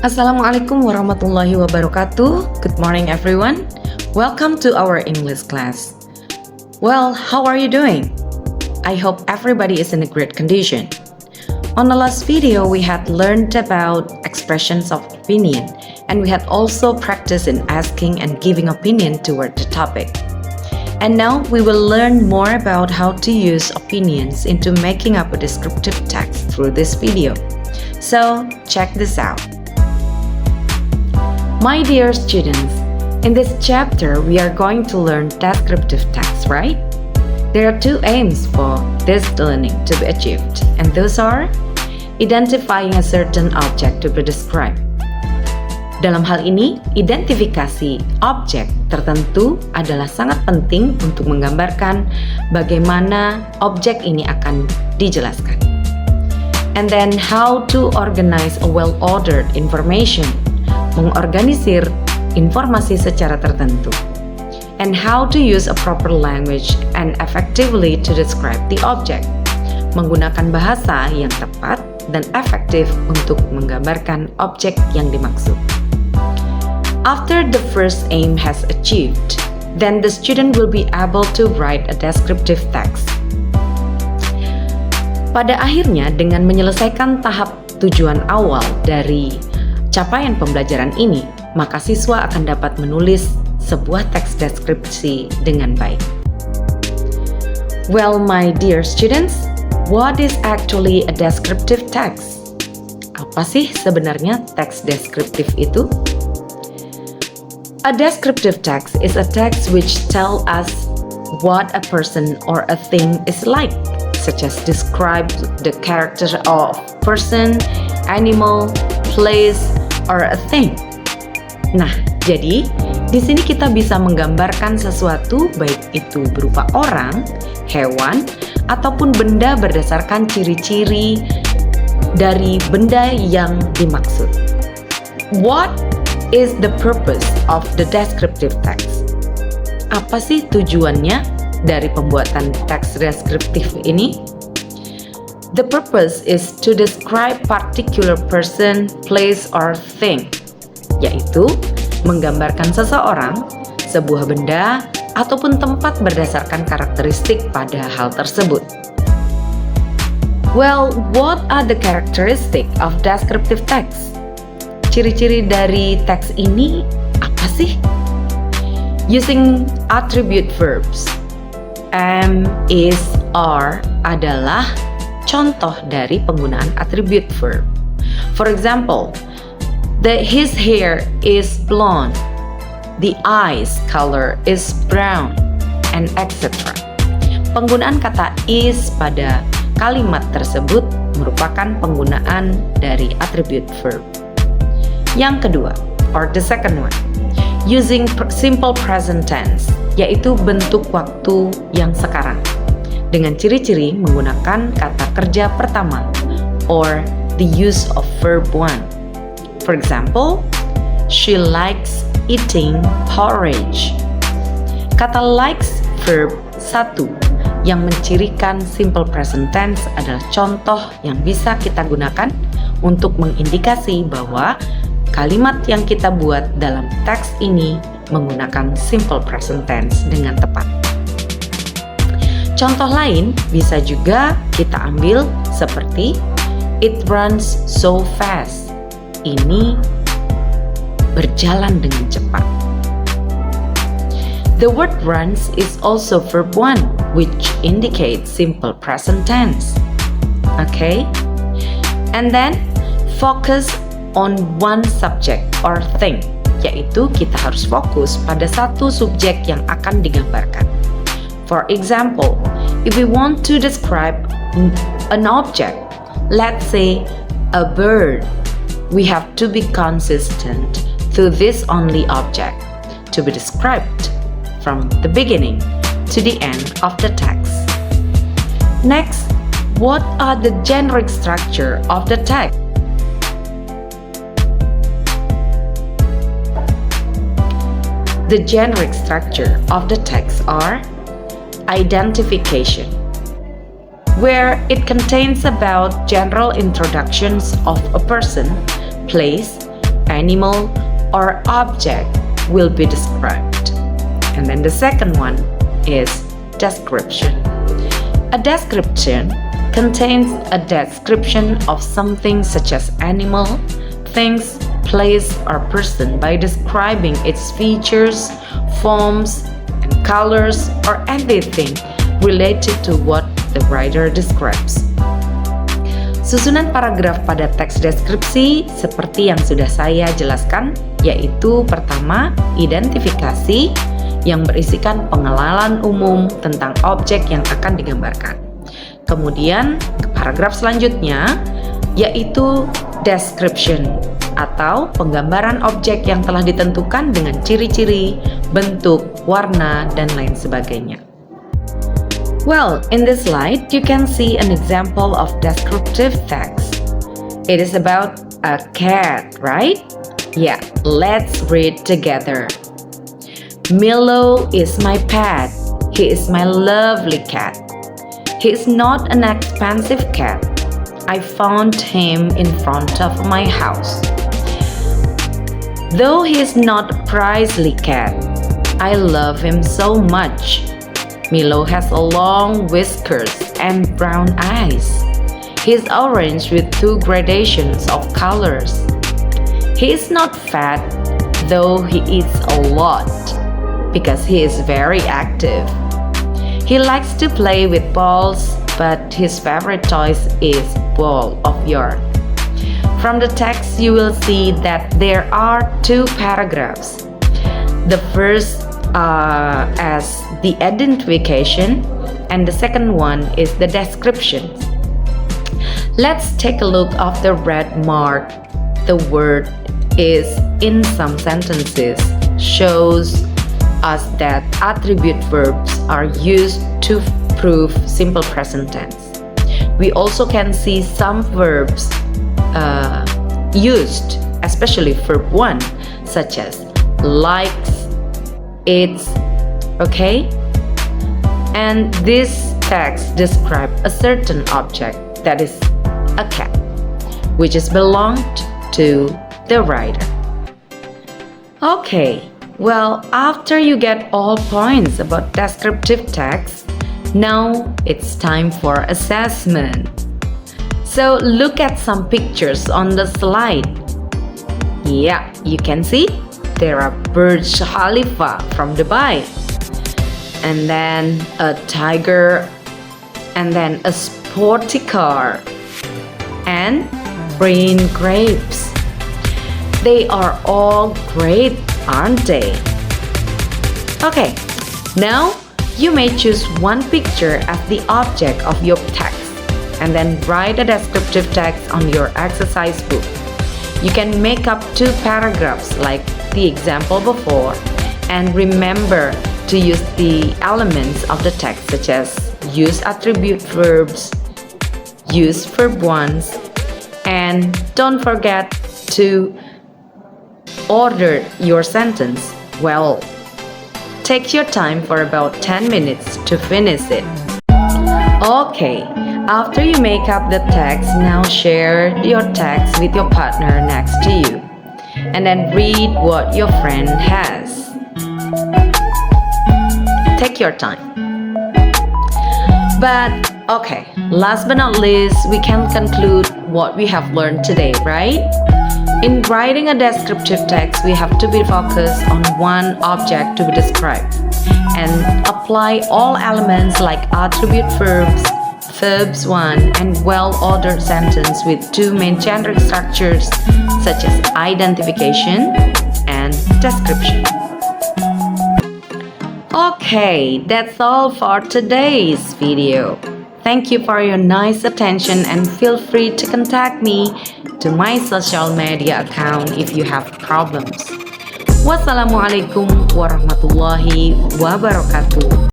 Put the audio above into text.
Assalamualaikum warahmatullahi wabarakatuh. Good morning everyone. Welcome to our English class. Well, how are you doing? I hope everybody is in a great condition. On the last video, we had learned about expressions of opinion, and we had also practiced in asking and giving opinion toward the topic. And now we will learn more about how to use opinions into making up a descriptive text through this video. So, check this out. My dear students, in this chapter we are going to learn descriptive text, right? There are two aims for this learning to be achieved, and those are identifying a certain object to be described. Dalam hal ini, identifikasi objek tertentu adalah sangat penting untuk menggambarkan bagaimana objek ini akan dijelaskan. And then how to organize a well-ordered information, mengorganisir informasi secara tertentu. And how to use a proper language and effectively to describe the object, menggunakan bahasa yang tepat dan efektif untuk menggambarkan objek yang dimaksud. After the first aim has achieved, then the student will be able to write a descriptive text. Pada akhirnya, dengan menyelesaikan tahap tujuan awal dari capaian pembelajaran ini, maka siswa akan dapat menulis sebuah teks deskripsi dengan baik. Well, my dear students, what is actually a descriptive text? Apa sih sebenarnya teks deskriptif itu? A descriptive text is a text which tells us what a person or a thing is like, such as describe the character of person, animal, place, or a thing. Nah, jadi di sini kita bisa menggambarkan sesuatu, baik itu berupa orang, hewan, ataupun benda berdasarkan ciri-ciri dari benda yang dimaksud. What is the purpose of the descriptive text? Apa sih tujuannya dari pembuatan teks deskriptif ini? The purpose is to describe particular person, place, or thing, yaitu menggambarkan seseorang, sebuah benda, ataupun tempat berdasarkan karakteristik pada hal tersebut. Well, what are the characteristic of descriptive text? Ciri-ciri dari teks ini apa sih? Using attribute verbs, am, is, are adalah contoh dari penggunaan attribute verb. For example, his hair is blonde, the eyes color is brown, and etc. Penggunaan kata is pada kalimat tersebut merupakan penggunaan dari attribute verb. Yang kedua, or the second one, using simple present tense, yaitu bentuk waktu yang sekarang, dengan ciri-ciri menggunakan kata kerja pertama, or the use of verb one. For example, she likes eating porridge. Kata likes verb 1 yang mencirikan simple present tense adalah contoh yang bisa kita gunakan untuk mengindikasi bahwa kalimat yang kita buat dalam teks ini menggunakan simple present tense dengan tepat. Contoh lain bisa juga kita ambil seperti it runs so fast. Ini berjalan dengan cepat. The word runs is also verb 1, which indicates simple present tense. Okay? And then focus on one subject or thing, yaitu kita harus fokus pada satu subjek yang akan digambarkan. For example, if we want to describe an object, let's say a bird, we have to be consistent to this only object to be described from the beginning to the end of the text. Next, what are the generic structure of the text? The generic structure of the text are identification, where it contains about general introductions of a person, place, animal, or object will be described. And then the second one is description. A description contains a description of something such as animal, things, place, or person by describing its features, forms, and colors, or anything related to what the writer describes. Susunan paragraf pada teks deskripsi seperti yang sudah saya jelaskan, yaitu pertama, identifikasi yang berisikan pengenalan umum tentang objek yang akan digambarkan. Kemudian, paragraf selanjutnya yaitu description atau penggambaran objek yang telah ditentukan dengan ciri-ciri, bentuk, warna, dan lain sebagainya. Well, in this slide, you can see an example of descriptive text. It is about a cat, right? Yeah, let's read together. Milo is my pet. He is my lovely cat. He is not an expensive cat. I found him in front of my house. Though he is not a princely cat, I love him so much. Milo has long whiskers and brown eyes. He is orange with 2 gradations of colors. He is not fat, though he eats a lot, because he is very active. He likes to play with balls, but his favorite toy is ball of yarn. From the text, you will see that there are 2 paragraphs. The first as the identification, and the second one is the description. Let's take a look of the red mark. The word is in some sentences shows us that attribute verbs are used to prove simple present tense. We also can see some verbs used, especially verb 1, such as likes, eats, okay? And this text describes a certain object, that is a cat, which is belonged to the writer. Okay, well, after you get all points about descriptive text, now it's time for assessment. So look at some pictures on the slide. Yeah, you can see there are Burj Khalifa from Dubai, and then a tiger, and then a sporty car, and green grapes. They are all great, aren't they? Okay, now you may choose one picture as the object of your text and then write a descriptive text on your exercise book. You can make up 2 paragraphs like the example before, and remember to use the elements of the text such as use attribute verbs, use verb 1s, and don't forget to order your sentence well. Take your time for about 10 minutes to finish it. Okay, after you make up the text, now share your text with your partner next to you, and then read what your friend has. Take your time. But okay, last but not least, we can conclude what we have learned today, right? In writing a descriptive text, we have to be focused on one object to be described and apply all elements like attribute verbs, verbs 1, and well-ordered sentence with 2 main generic structures such as identification and description. Okay, that's all for today's video. Thank you for your nice attention, and feel free to contact me to my social media account if you have problems. Wassalamualaikum warahmatullahi wabarakatuh.